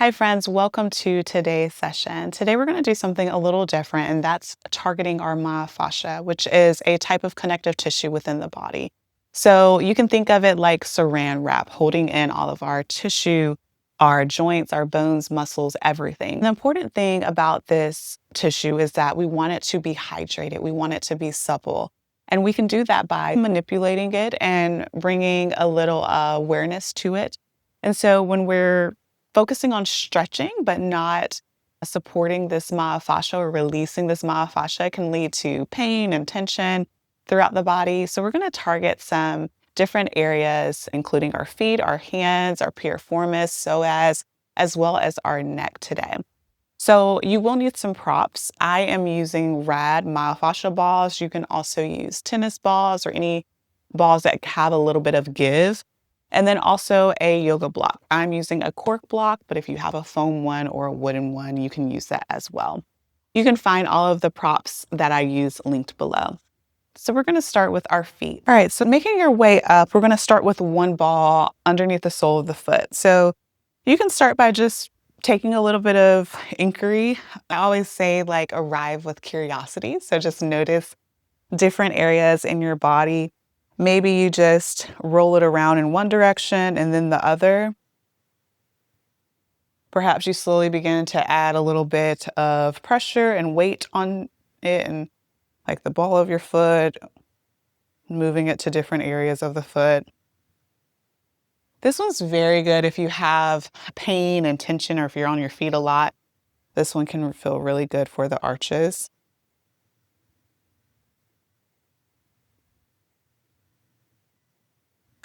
Hi friends, welcome to today's session. Today we're going to do something a little different, and that's targeting our myofascia, which is a type of connective tissue within the body. So you can think of it like saran wrap, holding in all of our tissue, our joints, our bones, muscles, everything. The important thing about this tissue is that we want it to be hydrated. We want it to be supple. And we can do that by manipulating it and bringing a little awareness to it. And so when we're focusing on stretching, but not supporting this myofascia or releasing this myofascia can lead to pain and tension throughout the body. So we're going to target some different areas, including our feet, our hands, our piriformis, psoas, as well as our neck today. So you will need some props. I am using rad myofascial balls. You can also use tennis balls or any balls that have a little bit of give. And then also a yoga block. I'm using a cork block, but if you have a foam one or a wooden one, you can use that as well. You can find all of the props that I use linked below. So we're going to start with our feet. All right, so making your way up, we're going to start with one ball underneath the sole of the foot. So you can start by just taking a little bit of inquiry. I always say like arrive with curiosity. So just notice different areas in your body. Maybe you just roll it around in one direction and then the other. Perhaps you slowly begin to add a little bit of pressure and weight on it, and like the ball of your foot, moving it to different areas of the foot. This one's very good if you have pain and tension or if you're on your feet a lot. This one can feel really good for the arches.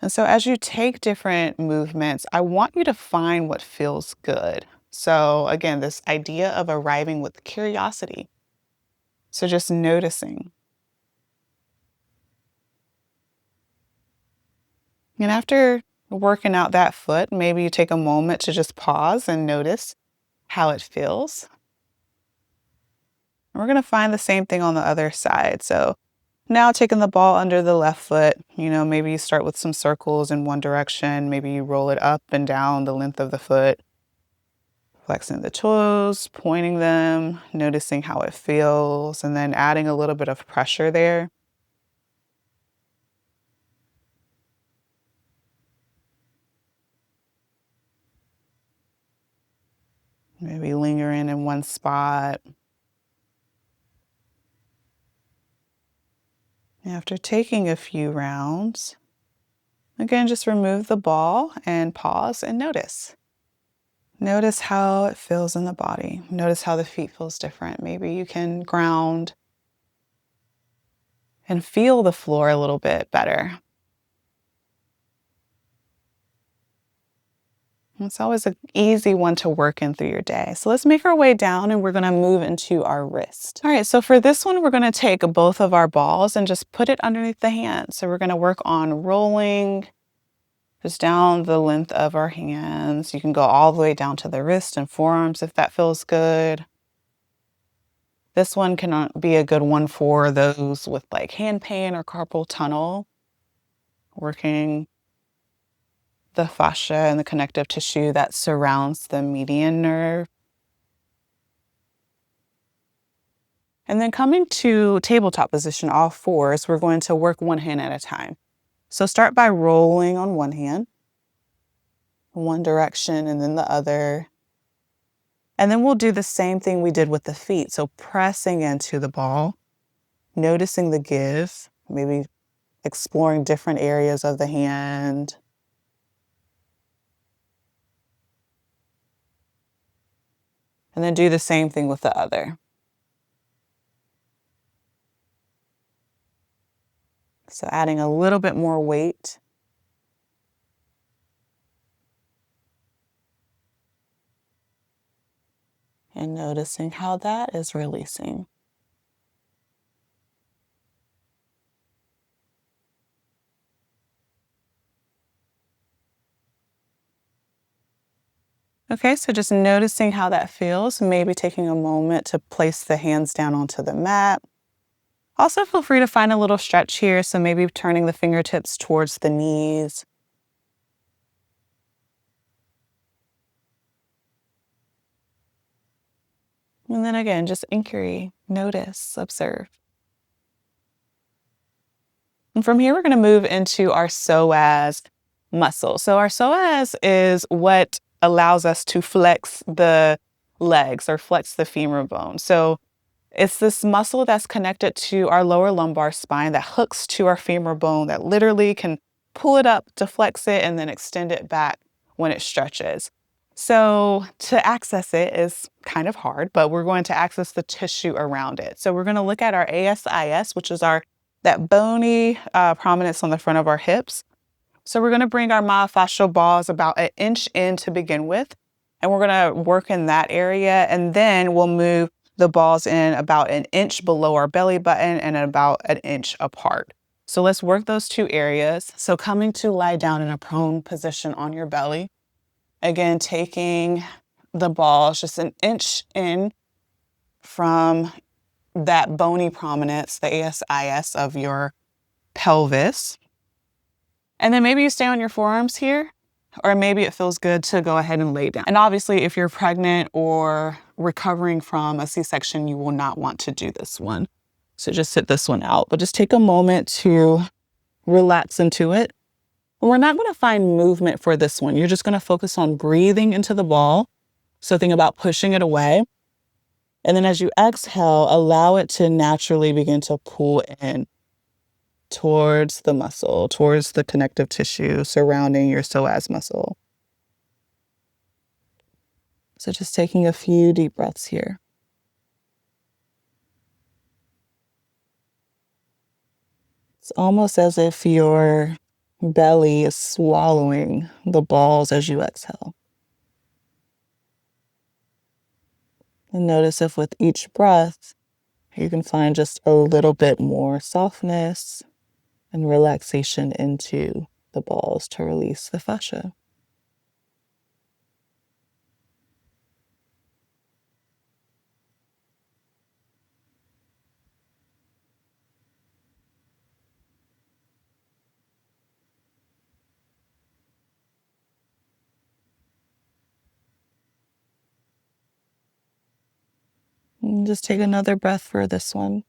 And so as you take different movements, I want you to find what feels good. So again, this idea of arriving with curiosity. So just noticing. And after working out that foot, maybe you take a moment to just pause and notice how it feels. And we're going to find the same thing on the other side. So now taking the ball under the left foot, maybe you start with some circles in one direction. Maybe you roll it up and down the length of the foot. Flexing the toes, pointing them, noticing how it feels, and then adding a little bit of pressure there. Maybe lingering in one spot. After taking a few rounds, again, just remove the ball and pause and notice. Notice how it feels in the body. Notice how the feet feels different. Maybe you can ground and feel the floor a little bit better. It's always an easy one to work in through your day. So let's make our way down and we're going to move into our wrist. All right, so for this one, we're going to take both of our balls and just put it underneath the hand. So we're going to work on rolling just down the length of our hands. You can go all the way down to the wrist and forearms if that feels good. This one can be a good one for those with like hand pain or carpal tunnel, working the fascia and the connective tissue that surrounds the median nerve. And then coming to tabletop position, all fours, we're going to work one hand at a time. So start by rolling on one hand, one direction and then the other. And then we'll do the same thing we did with the feet. So pressing into the ball, noticing the give, maybe exploring different areas of the hand. And then do the same thing with the other. So adding a little bit more weight. And noticing how that is releasing. Okay, so just noticing how that feels, maybe taking a moment to place the hands down onto the mat. Also feel free to find a little stretch here, so maybe turning the fingertips towards the knees. And then again, just inquiry, notice, observe. And from here, we're going to move into our psoas muscle. So our psoas is what allows us to flex the legs or flex the femur bone. So it's this muscle that's connected to our lower lumbar spine that hooks to our femur bone that literally can pull it up to flex it and then extend it back when it stretches. So to access it is kind of hard, but we're going to access the tissue around it. So we're going to look at our ASIS, which is that bony prominence on the front of our hips. So we're going to bring our myofascial balls about an inch in to begin with, and we're going to work in that area, and then we'll move the balls in about an inch below our belly button and about an inch apart. So let's work those two areas. So coming to lie down in a prone position on your belly. Again, taking the balls just an inch in from that bony prominence, the ASIS of your pelvis. And then maybe you stay on your forearms here, or maybe it feels good to go ahead and lay down. And obviously, if you're pregnant or recovering from a C-section, you will not want to do this one. So just sit this one out, but just take a moment to relax into it. We're not going to find movement for this one. You're just going to focus on breathing into the ball. So think about pushing it away. And then as you exhale, allow it to naturally begin to pull in towards the muscle, towards the connective tissue surrounding your psoas muscle. So just taking a few deep breaths here. It's almost as if your belly is swallowing the balls as you exhale. And notice if with each breath, you can find just a little bit more softness and relaxation into the balls to release the fascia. And just take another breath for this one.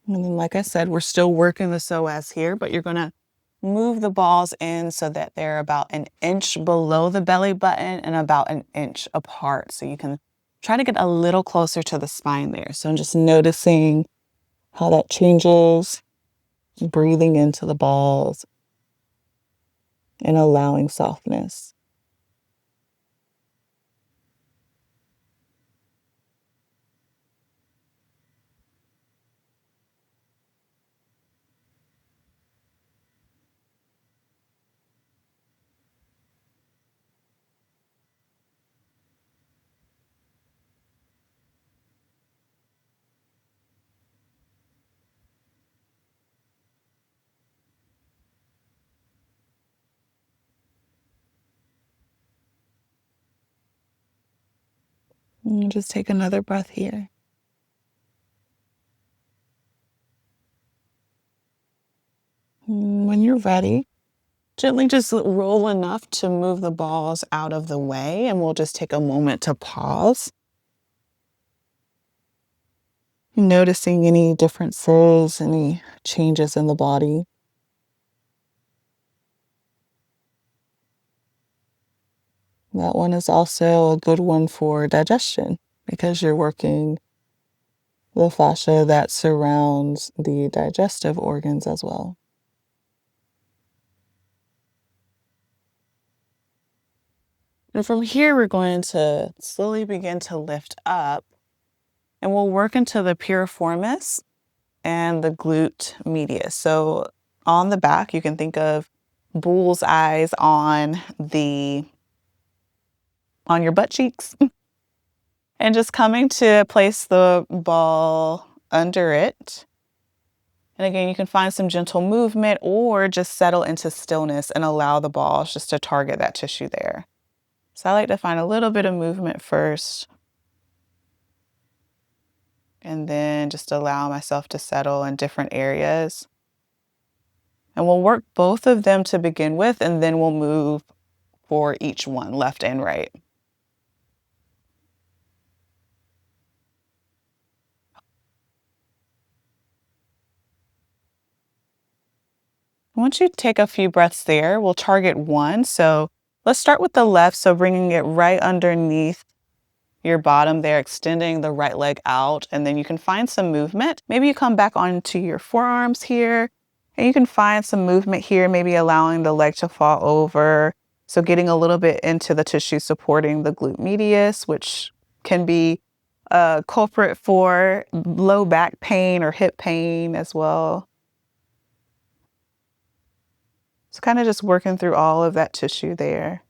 And then, like I said, we're still working the psoas here, but you're going to move the balls in so that they're about an inch below the belly button and about an inch apart. So you can try to get a little closer to the spine there. So I'm just noticing how that changes, breathing into the balls and allowing softness. And just take another breath here. When you're ready, gently just roll enough to move the balls out of the way, and we'll just take a moment to pause. Noticing any differences, any changes in the body. That one is also a good one for digestion because you're working the fascia that surrounds the digestive organs as well. And from here, we're going to slowly begin to lift up, and we'll work into the piriformis and the glute medius. So on the back, you can think of bull's eyes on your butt cheeks. And just coming to place the ball under it. And again, you can find some gentle movement or just settle into stillness and allow the balls just to target that tissue there. So I like to find a little bit of movement first. And then just allow myself to settle in different areas. And we'll work both of them to begin with, and then we'll move for each one, left and right. Once you take a few breaths there, we'll target one. So let's start with the left. So bringing it right underneath your bottom there, extending the right leg out, and then you can find some movement. Maybe you come back onto your forearms here, and you can find some movement here, maybe allowing the leg to fall over. So getting a little bit into the tissue supporting the glute medius, which can be a culprit for low back pain or hip pain as well. So kind of just working through all of that tissue there.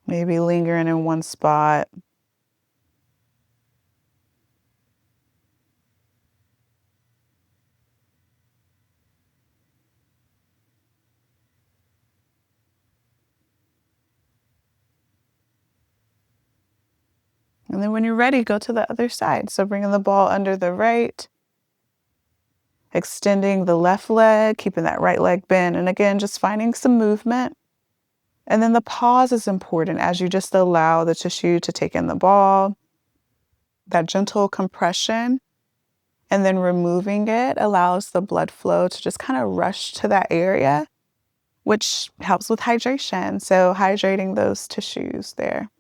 Maybe lingering in one spot. And then when you're ready, go to the other side. So bringing the ball under the right, extending the left leg, keeping that right leg bent. And again, just finding some movement. And then the pause is important as you just allow the tissue to take in the ball, that gentle compression, and then removing it allows the blood flow to just kind of rush to that area, which helps with hydration. So hydrating those tissues there.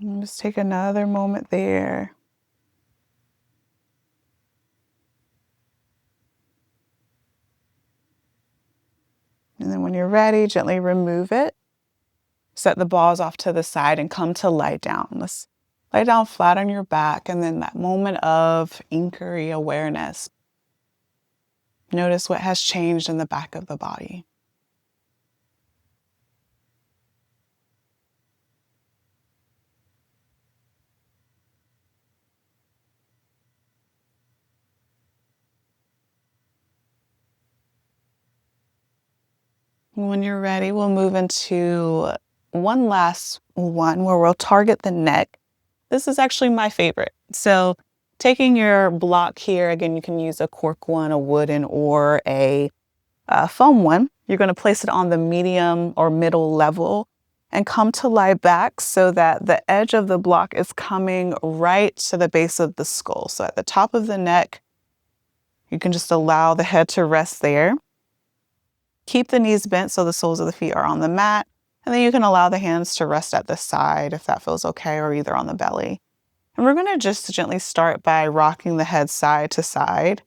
And just take another moment there. And then when you're ready, gently remove it. Set the balls off to the side and come to lie down. Let's lay down flat on your back, and then that moment of inquiry awareness. Notice what has changed in the back of the body. When you're ready, we'll move into one last one where we'll target the neck. This is actually my favorite. So taking your block here, again, you can use a cork one, a wooden, or a foam one. You're going to place it on the medium or middle level and come to lie back so that the edge of the block is coming right to the base of the skull. So at the top of the neck, you can just allow the head to rest there. Keep the knees bent so the soles of the feet are on the mat. And then you can allow the hands to rest at the side if that feels okay, or either on the belly. And we're going to just gently start by rocking the head side to side.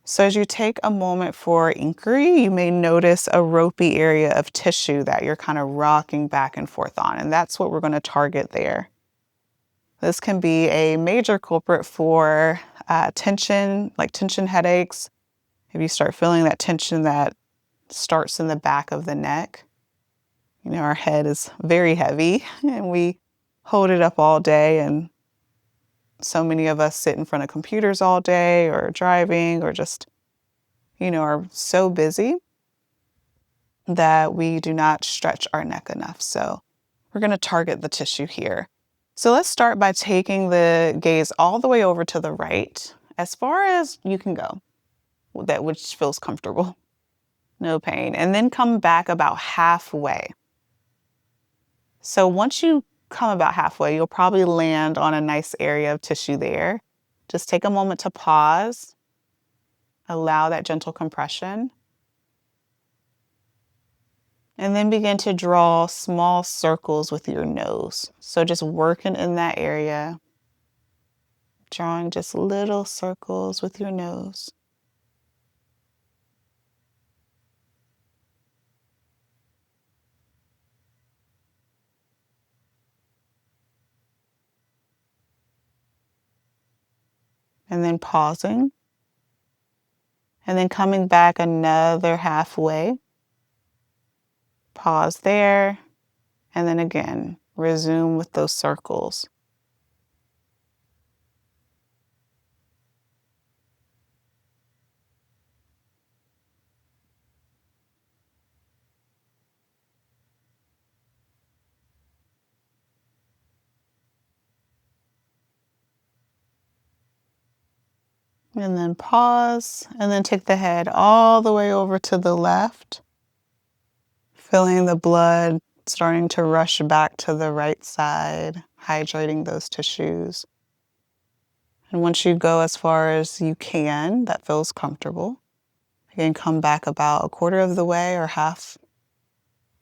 So as you take a moment for inquiry, you may notice a ropey area of tissue that you're kind of rocking back and forth on. And that's what we're going to target there. This can be a major culprit for tension, like tension headaches. If you start feeling that tension that starts in the back of the neck, you know, our head is very heavy and we hold it up all day. And so many of us sit in front of computers all day or driving or just, you know, are so busy that we do not stretch our neck enough. So we're going to target the tissue here. So let's start by taking the gaze all the way over to the right, as far as you can go, that which feels comfortable, no pain, and then come back about halfway. So once you come about halfway, you'll probably land on a nice area of tissue there. Just take a moment to pause, allow that gentle compression, and then begin to draw small circles with your nose. So just working in that area, drawing just little circles with your nose. And then pausing, and then coming back another halfway. Pause there, and then again, resume with those circles. And then pause, and then take the head all the way over to the left, feeling the blood starting to rush back to the right side, hydrating those tissues. And once you go as far as you can, that feels comfortable, you can come back about a quarter of the way or half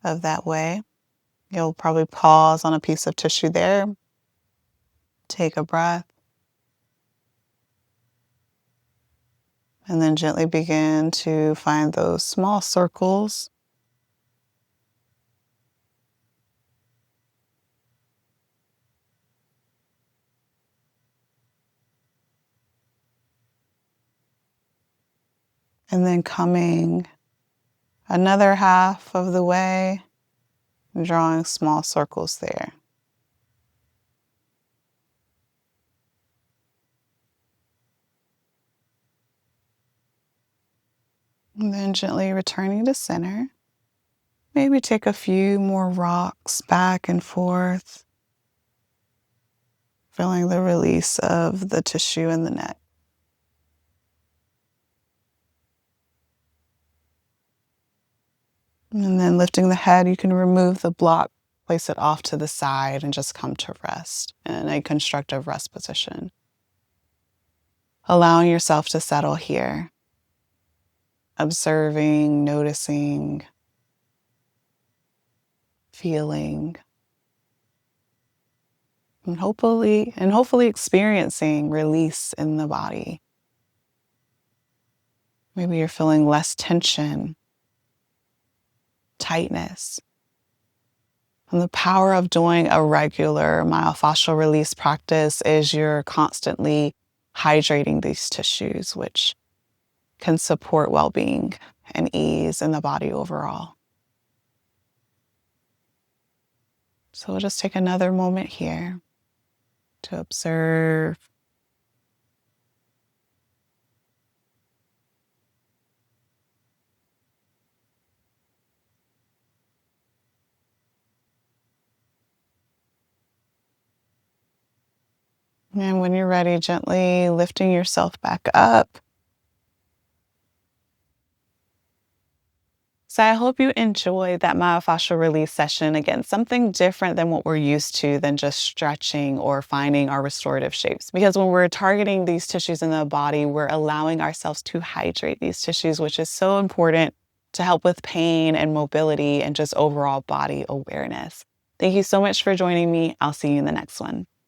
of that way. You'll probably pause on a piece of tissue there, take a breath, and then gently begin to find those small circles. And then coming another half of the way, drawing small circles there. And then gently returning to center. Maybe take a few more rocks back and forth, feeling the release of the tissue in the neck. And then lifting the head, you can remove the block, place it off to the side, and just come to rest in a constructive rest position. Allowing yourself to settle here, observing, noticing, feeling, and hopefully experiencing release in the body. Maybe you're feeling less tension, tightness. And the power of doing a regular myofascial release practice is you're constantly hydrating these tissues, which can support well-being and ease in the body overall. So we'll just take another moment here to observe. And when you're ready, gently lifting yourself back up. So I hope you enjoyed that myofascial release session. Again, something different than what we're used to than just stretching or finding our restorative shapes. Because when we're targeting these tissues in the body, we're allowing ourselves to hydrate these tissues, which is so important to help with pain and mobility and just overall body awareness. Thank you so much for joining me. I'll see you in the next one.